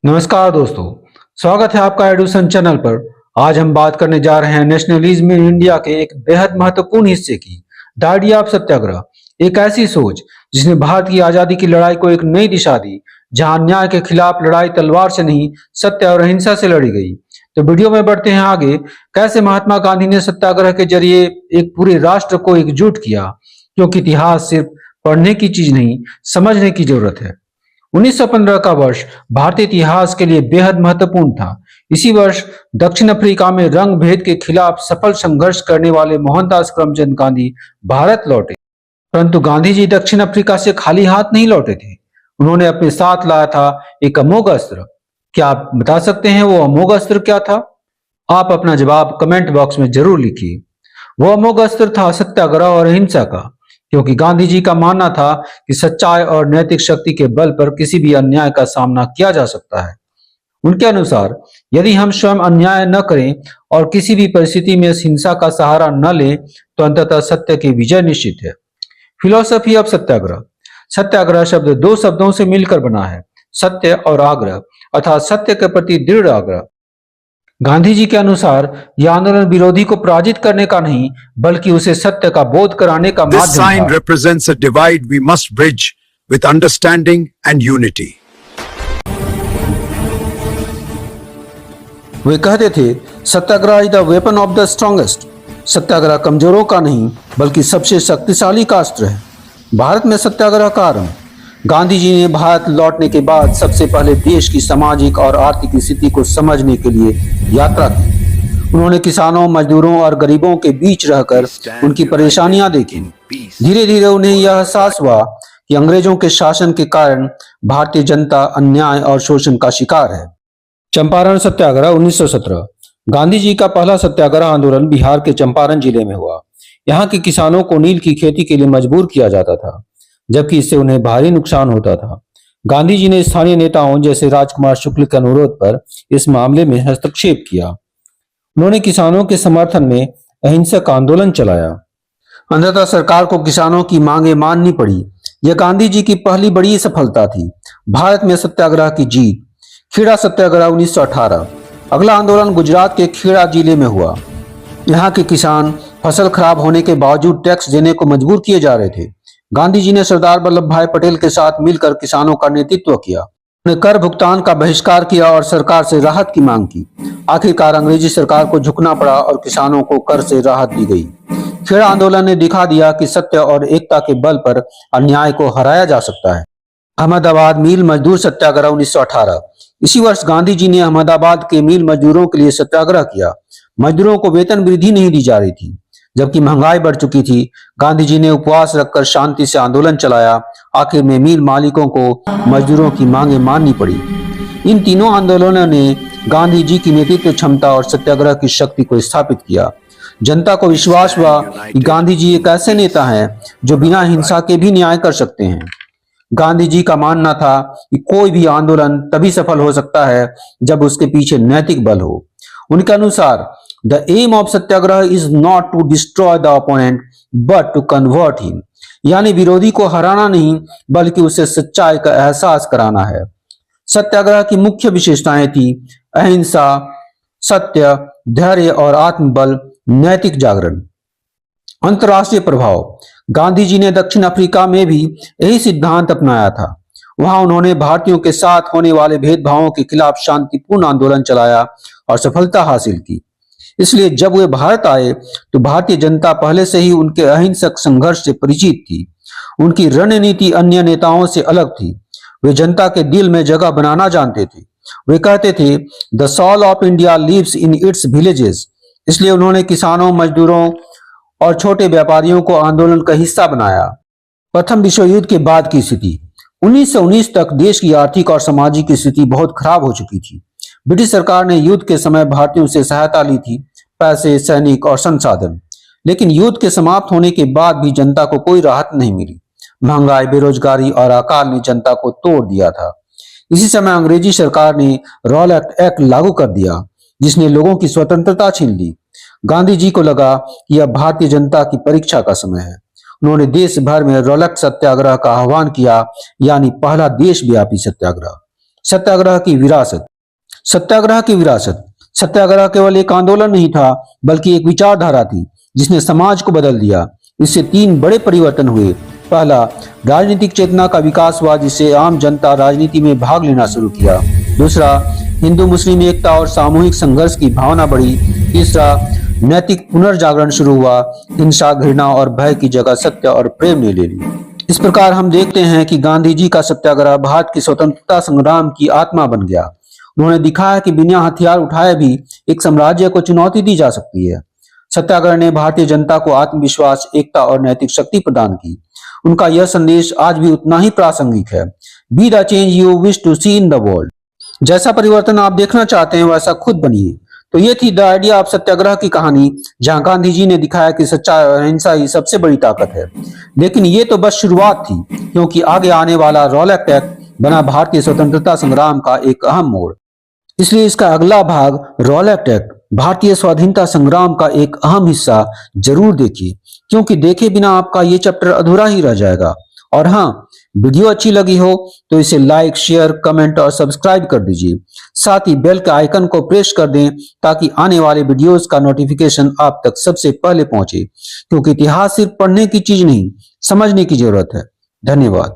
नमस्कार दोस्तों, स्वागत है आपका एडुसन चैनल पर। आज हम बात करने जा रहे हैं नेशनलिज्म इन इंडिया के एक बेहद महत्वपूर्ण हिस्से की, द आइडिया ऑफ सत्याग्रह। एक ऐसी सोच जिसने भारत की आजादी की लड़ाई को एक नई दिशा दी, जहां अन्याय के खिलाफ लड़ाई तलवार से नहीं, सत्य और अहिंसा से लड़ी गई। तो वीडियो में बढ़ते हैं आगे, कैसे महात्मा गांधी ने सत्याग्रह के जरिए एक पूरे राष्ट्र को एकजुट किया, क्योंकि इतिहास सिर्फ पढ़ने की चीज नहीं, समझने की जरूरत है। 1915 का वर्ष भारतीय इतिहास के लिए बेहद महत्वपूर्ण था। इसी वर्ष दक्षिण अफ्रीका में रंग भेद के खिलाफ सफल संघर्ष करने वाले मोहनदास करमचंद गांधी भारत लौटे। परंतु गांधी जी दक्षिण अफ्रीका से खाली हाथ नहीं लौटे थे। उन्होंने अपने साथ लाया था एक अमोघ अस्त्र। क्या आप बता सकते हैं वो अमोघ अस्त्र क्या था? आप अपना जवाब कमेंट बॉक्स में जरूर लिखिए। वो अमोघ अस्त्र था सत्याग्रह और अहिंसा का, क्योंकि गांधी जी का मानना था कि सच्चाई और नैतिक शक्ति के बल पर किसी भी अन्याय का सामना किया जा सकता है। उनके अनुसार यदि हम स्वयं अन्याय न करें और किसी भी परिस्थिति में हिंसा का सहारा न लें, तो अंततः सत्य की विजय निश्चित है। फिलॉसफी ऑफ सत्याग्रह। सत्याग्रह शब्द दो शब्दों से मिलकर बना है, सत्य और आग्रह, अर्थात सत्य के प्रति दृढ़ आग्रह। गांधी जी के अनुसार यह आंदोलन विरोधी को पराजित करने का नहीं, बल्कि उसे सत्य का बोध कराने का This माध्यम sign था। represents a divide we must bridge with understanding and unity. वे कहते थे, satyagraha is the weapon of the strongest. Satyagraha कमजोरों का नहीं, बल्कि सबसे शक्तिशाली का अस्त्र है। भारत में सत्याग्रह का आरंभ। गांधी जी ने भारत लौटने के बाद सबसे पहले देश की सामाजिक और आर्थिक स्थिति को समझने के लिए यात्रा की। उन्होंने किसानों, मजदूरों और गरीबों के बीच रहकर उनकी परेशानियां देखी। धीरे धीरे उन्हें यह एहसास हुआ कि अंग्रेजों के शासन के कारण भारतीय जनता अन्याय और शोषण का शिकार है। चंपारण सत्याग्रह 1917। गांधी जी का पहला सत्याग्रह आंदोलन बिहार के चंपारण जिले में हुआ। यहाँ के किसानों को नील की खेती के लिए मजबूर किया जाता था, जबकि इससे उन्हें भारी नुकसान होता था। गांधी जी ने स्थानीय नेताओं जैसे राजकुमार शुक्ल के अनुरोध पर इस मामले में हस्तक्षेप किया। उन्होंने किसानों के समर्थन में अहिंसक आंदोलन चलाया। अंततः सरकार को किसानों की मांगें माननी पड़ी। यह गांधी जी की पहली बड़ी सफलता थी। भारत में सत्याग्रह की जीत। खेड़ा सत्याग्रह 1918। अगला आंदोलन गुजरात के खेड़ा जिले में हुआ। यहाँ के किसान फसल खराब होने के बावजूद टैक्स देने को मजबूर किए जा रहे थे। गांधी जी ने सरदार वल्लभ भाई पटेल के साथ मिलकर किसानों का नेतृत्व किया। उन्होंने कर भुगतान का बहिष्कार किया और सरकार से राहत की मांग की। आखिरकार अंग्रेजी सरकार को झुकना पड़ा और किसानों को कर से राहत दी गई। खेड़ा आंदोलन ने दिखा दिया कि सत्य और एकता के बल पर अन्याय को हराया जा सकता है। अहमदाबाद मिल मजदूर सत्याग्रह 1918। इसी वर्ष गांधी जी ने अहमदाबाद के मिल मजदूरों के लिए सत्याग्रह किया। मजदूरों को वेतन वृद्धि नहीं दी जा रही थी, जबकि महंगाई बढ़ चुकी थी। गांधी जी ने उपवास रखकर शांति से आंदोलन चलाया। आखिर में मिल मालिकों को मजदूरों की मांगें माननी पड़ी। इन तीनों आंदोलनों ने गांधी जी की नेतृत्व क्षमता और सत्याग्रह की शक्ति को स्थापित किया। जनता को विश्वास हुआ कि गांधी जी एक ऐसे नेता हैं जो बिना हिंसा के भी न्याय कर सकते हैं। गांधी जी का मानना था कि कोई भी आंदोलन तभी सफल हो सकता है जब उसके पीछे नैतिक बल हो। उनके अनुसार The aim of Satyagraha is not to destroy the opponent but to convert him। यानी विरोधी को हराना नहीं, बल्कि उसे सच्चाई का एहसास कराना है। सत्याग्रह की मुख्य विशेषताएं थी अहिंसा, सत्य, धैर्य और आत्मबल, नैतिक जागरण। अंतर्राष्ट्रीय प्रभाव। गांधी जी ने दक्षिण अफ्रीका में भी यही सिद्धांत अपनाया था। वहां उन्होंने भारतीयों के साथ होने वाले भेदभावों के खिलाफ शांतिपूर्ण आंदोलन चलाया और सफलता हासिल की। इसलिए जब वे भारत आए तो भारतीय जनता पहले से ही उनके अहिंसक संघर्ष से परिचित थी। उनकी रणनीति अन्य नेताओं से अलग थी। वे जनता के दिल में जगह बनाना जानते थे। वे कहते थे, the soul of India lives in its villages. इसलिए उन्होंने किसानों, मजदूरों और छोटे व्यापारियों को आंदोलन का हिस्सा बनाया। प्रथम विश्व युद्ध के बाद की स्थिति। 1919 तक देश की आर्थिक और सामाजिक स्थिति बहुत खराब हो चुकी थी। ब्रिटिश सरकार ने युद्ध के समय भारतीयों से सहायता ली थी, पैसे, सैनिक और संसाधन। लेकिन युद्ध के समाप्त होने के बाद भी जनता को कोई राहत नहीं मिली। महंगाई, बेरोजगारी और अकाल ने जनता को तोड़ दिया था। इसी समय अंग्रेजी सरकार ने रॉलेट एक्ट लागू कर दिया, जिसने लोगों की स्वतंत्रता छीन ली। गांधी जी को लगा कि यह भारतीय जनता की परीक्षा का समय है। उन्होंने देश भर में रॉलेट सत्याग्रह का आह्वान किया, यानी पहला देशव्यापी सत्याग्रह। सत्याग्रह की विरासत। सत्याग्रह की विरासत। सत्याग्रह केवल एक आंदोलन नहीं था, बल्कि एक विचारधारा थी जिसने समाज को बदल दिया। इससे 3 बड़े परिवर्तन हुए। पहला, राजनीतिक चेतना का विकास हुआ, जिससे आम जनता राजनीति में भाग लेना शुरू किया। दूसरा, हिंदू मुस्लिम एकता और सामूहिक संघर्ष की भावना बढ़ी। तीसरा, नैतिक पुनर्जागरण शुरू हुआ। हिंसा, घृणा और भय की जगह सत्य और प्रेम ने ले ली। इस प्रकार हम देखते हैं कि गांधी जी का सत्याग्रह भारत की स्वतंत्रता संग्राम की आत्मा बन गया। उन्होंने दिखाया कि बिना हथियार उठाए भी एक साम्राज्य को चुनौती दी जा सकती है। सत्याग्रह ने भारतीय जनता को आत्मविश्वास, एकता और नैतिक शक्ति प्रदान की। उनका यह संदेश आज भी उतना ही प्रासंगिक है। Be the change you wish to see in the world. जैसा परिवर्तन आप देखना चाहते हैं वैसा खुद बनिए। तो ये थी द आइडिया ऑफ सत्याग्रह की कहानी, जहां गांधी जी ने दिखाया कि सच्चाई और अहिंसा ही सबसे बड़ी ताकत है। लेकिन ये तो बस शुरुआत थी, क्योंकि आगे आने वाला रॉलेट एक्ट बना भारतीय स्वतंत्रता संग्राम का एक अहम मोड़। इसलिए इसका अगला भाग रॉलेट एक्ट, भारतीय स्वाधीनता संग्राम का एक अहम हिस्सा जरूर देखिए, क्योंकि देखे बिना आपका ये चैप्टर अधूरा ही रह जाएगा। और हाँ, वीडियो अच्छी लगी हो तो इसे लाइक, शेयर, कमेंट और सब्सक्राइब कर दीजिए। साथ ही बेल के आइकन को प्रेस कर दें ताकि आने वाले वीडियोस का नोटिफिकेशन आप तक सबसे पहले पहुंचे, क्योंकि इतिहास सिर्फ पढ़ने की चीज नहीं, समझने की जरूरत है। धन्यवाद।